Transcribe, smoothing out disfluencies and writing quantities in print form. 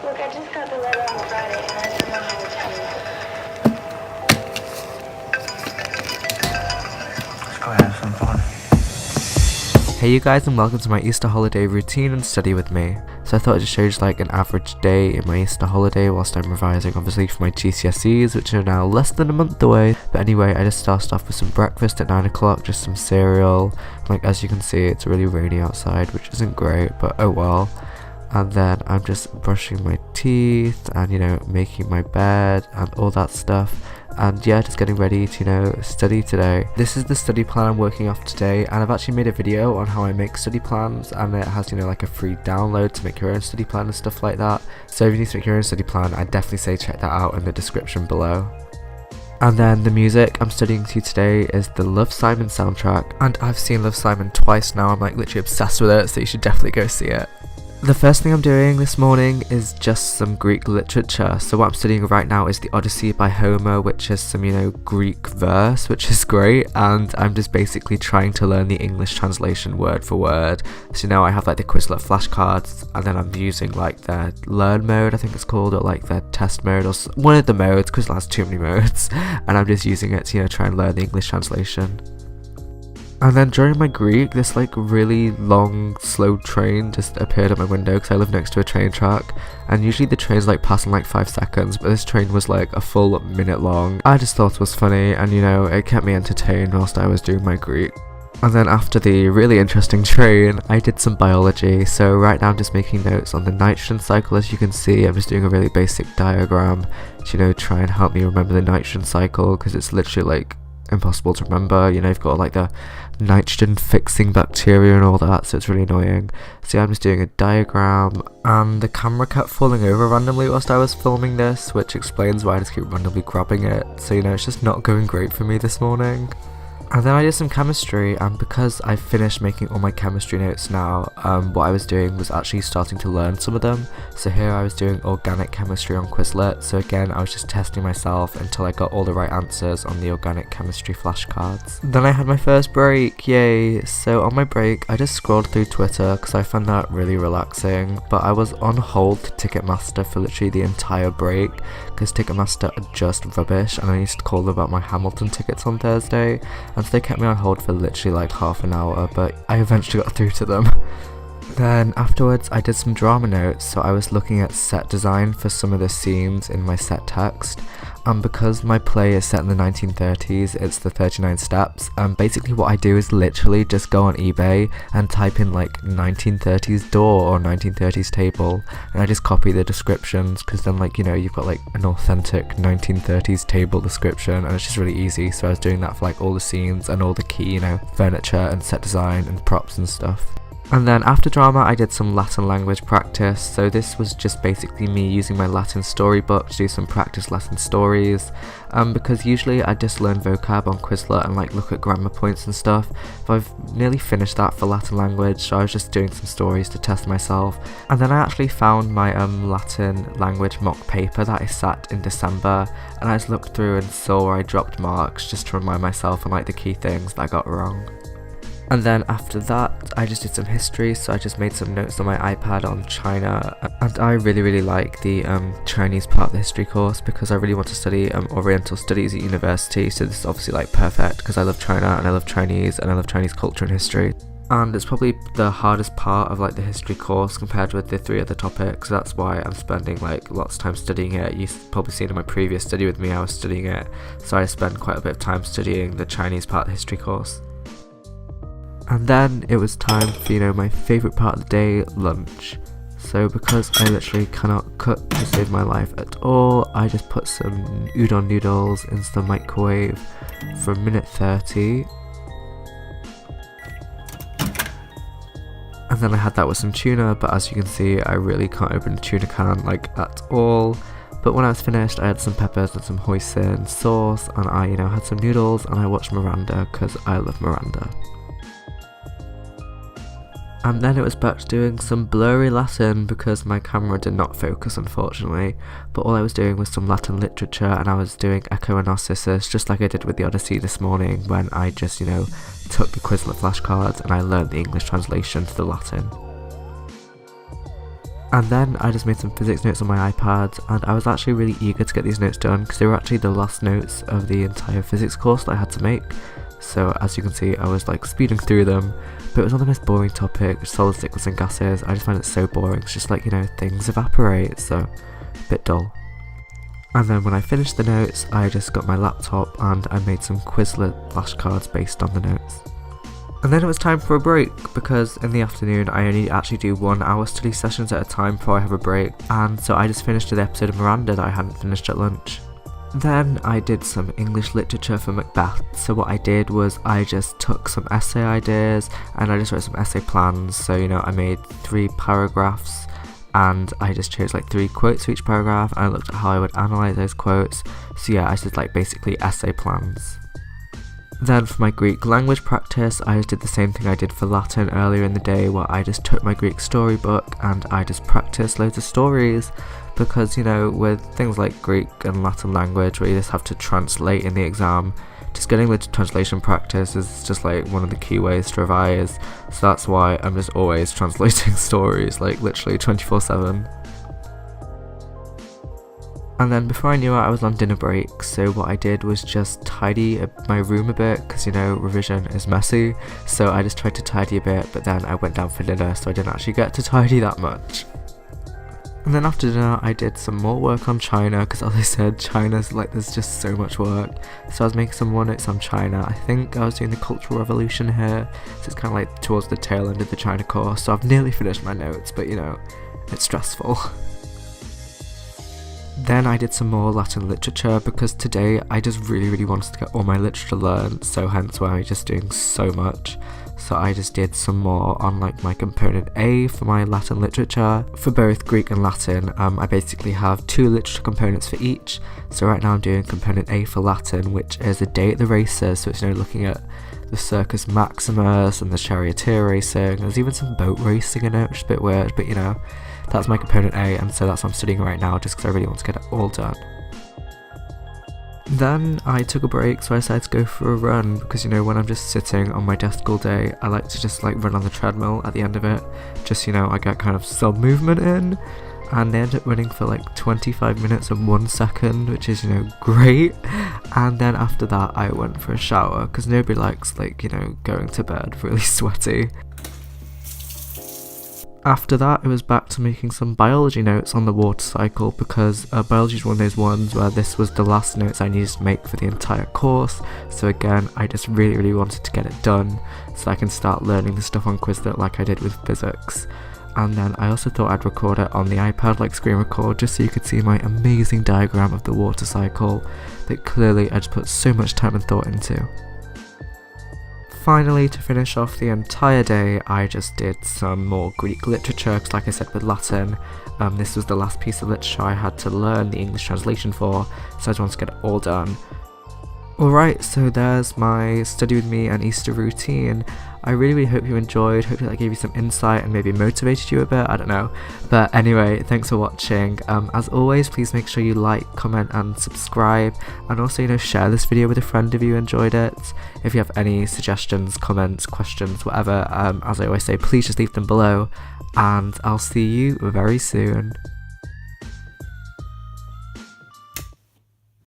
Look, I just got the letter on Friday, and I don't know how to tell you. Let's go have some fun. Hey you guys, and welcome to my Easter holiday routine and study with me. So I thought I'd just show you like an average day in my Easter holiday whilst I'm revising obviously for my GCSEs, which are now less than a month away. But anyway, I just started off with some breakfast at 9 o'clock, just some cereal. Like as you can see, it's really rainy outside, which isn't great, but oh well. And then I'm just brushing my teeth and making my bed and all that stuff. And yeah, just getting ready to study today. This is the study plan I'm working off today, and I've actually made a video on how I make study plans, and it has like a free download to make your own study plan and stuff like that. So if you need to make your own study plan, I'd definitely say check that out in the description below. And then the music I'm studying to today is the Love Simon soundtrack, and I've seen Love Simon twice now. I'm like literally obsessed with it, so you should definitely go see it. The first thing I'm doing this morning is just some Greek literature. So what I'm studying right now is the Odyssey by Homer, which is some, Greek verse, which is great. And I'm just basically trying to learn the English translation word for word. So I have like the Quizlet flashcards, and then I'm using like their learn mode, I think it's called, or like their test mode, or one of the modes. Quizlet has too many modes. And I'm just using it to, try and learn the English translation. And then during my Greek, this like really long, slow train just appeared at my window because I live next to a train track. And usually the trains like pass in like 5 seconds, but this train was like a full minute long. I just thought it was funny, and it kept me entertained whilst I was doing my Greek. And then after the really interesting train, I did some biology. So right now I'm just making notes on the nitrogen cycle. As you can see, I'm just doing a really basic diagram to try and help me remember the nitrogen cycle, because it's literally like impossible to remember. You've got like the nitrogen fixing bacteria and all that, so it's really annoying. So yeah, I'm just doing a diagram, and the camera kept falling over randomly whilst I was filming this, which explains why I just keep randomly grabbing it. So it's just not going great for me this morning. And then I did some chemistry, and because I finished making all my chemistry notes now, what I was doing was actually starting to learn some of them. So here I was doing organic chemistry on Quizlet, so again I was just testing myself until I got all the right answers on the organic chemistry flashcards. Then I had my first break, yay! So on my break I just scrolled through Twitter because I found that really relaxing, but I was on hold to Ticketmaster for literally the entire break because Ticketmaster are just rubbish, and I used to call them about my Hamilton tickets on Thursday. And so they kept me on hold for literally like half an hour, but I eventually got through to them. Then afterwards I did some drama notes, so I was looking at set design for some of the scenes in my set text. And because my play is set in the 1930s, it's the 39 steps, and basically what I do is literally just go on eBay and type in like 1930s door or 1930s table, and I just copy the descriptions, because then you've got like an authentic 1930s table description, and it's just really easy. So I was doing that for like all the scenes and all the key furniture and set design and props and stuff. And then after drama I did some Latin language practice, so this was just basically me using my Latin storybook to do some practice lesson stories, because usually I just learn vocab on Quizlet and look at grammar points and stuff, but I've nearly finished that for Latin language, so I was just doing some stories to test myself. And then I actually found my Latin language mock paper that I sat in December, and I just looked through and saw where I dropped marks just to remind myself on the key things that I got wrong. And then after that, I just did some history, so I just made some notes on my iPad on China, and I really like the Chinese part of the history course because I really want to study Oriental Studies at university, so this is obviously perfect because I love China and I love Chinese and I love Chinese culture and history. And it's probably the hardest part of the history course compared with the 3 other topics, so that's why I'm spending lots of time studying it. You've probably seen in my previous study with me I was studying it, so I spend quite a bit of time studying the Chinese part of the history course. And then it was time for, my favourite part of the day, lunch. So because I literally cannot cook to save my life at all, I just put some udon noodles into the microwave for a minute 30. And then I had that with some tuna, but as you can see, I really can't open a tuna can at all. But when I was finished, I had some peppers and some hoisin sauce, and I, had some noodles, and I watched Miranda because I love Miranda. And then it was back to doing some blurry Latin because my camera did not focus, unfortunately, but all I was doing was some Latin literature, and I was doing Echo and Narcissus just like I did with the Odyssey this morning when I just, took the Quizlet flashcards and I learned the English translation to the Latin. And then I just made some physics notes on my iPad, and I was actually really eager to get these notes done because they were actually the last notes of the entire physics course that I had to make. So as you can see, I was like speeding through them, but it was on the most boring topic, solids, liquids and gases. I just find it so boring. It's just like, you know, things evaporate, so a bit dull. And then when I finished the notes, I just got my laptop and I made some Quizlet flashcards based on the notes. And then it was time for a break, because in the afternoon I only actually do 1 hour study sessions at a time before I have a break, and so I just finished the episode of Miranda that I hadn't finished at lunch. Then I did some English literature for Macbeth. So what I did was I just took some essay ideas and I just wrote some essay plans. So, you know, I made 3 paragraphs and I just chose like 3 quotes for each paragraph, and I looked at how I would analyse those quotes. So yeah, I did like basically essay plans. Then for my Greek language practice, I just did the same thing I did for Latin earlier in the day, where I just took my Greek storybook and I just practiced loads of stories, because, you know, with things like Greek and Latin language where you just have to translate in the exam, just getting the translation practice is just like one of the key ways to revise. So that's why I'm just always translating stories, like literally 24/7. And then before I knew it, I was on dinner break, so what I did was just tidy my room a bit, because, you know, revision is messy, so I just tried to tidy a bit, but then I went down for dinner, so I didn't actually get to tidy that much. And then after dinner, I did some more work on China, because as I said, China's like, there's just so much work. So I was making some more notes on China. I think I was doing the Cultural Revolution here, so it's kind of like towards the tail end of the China course, so I've nearly finished my notes, but, you know, it's stressful. Then I did some more Latin literature, because today I just really wanted to get all my literature learned, so hence why I'm just doing so much. So I just did some more on like my component A for my Latin literature. For both Greek and Latin, I basically have 2 literature components for each. So right now I'm doing component A for Latin, which is a day at the races, so it's, you know, looking at the Circus Maximus and the charioteer racing. There's even some boat racing in it, which is a bit weird, but, you know, that's my component A, and so that's what I'm studying right now, just because I really want to get it all done. Then I took a break, so I decided to go for a run, because, you know, when I'm just sitting on my desk all day, I like to just like run on the treadmill at the end of it, just, you know, I get kind of some movement in, and they end up running for like 25 minutes and 1 second, which is, you know, great. And then after that I went for a shower, because nobody likes, like, you know, going to bed really sweaty. After that, it was back to making some biology notes on the water cycle, because biology is one of those ones where this was the last notes I needed to make for the entire course. So again, I just really wanted to get it done so I can start learning the stuff on Quizlet like I did with physics. And then I also thought I'd record it on the iPad, like screen record, just so you could see my amazing diagram of the water cycle that clearly I just put so much time and thought into. Finally, to finish off the entire day, I just did some more Greek literature, because like I said with Latin, this was the last piece of literature I had to learn the English translation for, so I just wanted to get it all done. Alright, so there's my study with me and Easter routine. I really hope you enjoyed, hopefully that gave you some insight and maybe motivated you a bit, I don't know. But anyway, thanks for watching. As always, please make sure you like, comment and subscribe, and also, you know, share this video with a friend if you enjoyed it. If you have any suggestions, comments, questions, whatever, as I always say, please just leave them below, and I'll see you very soon.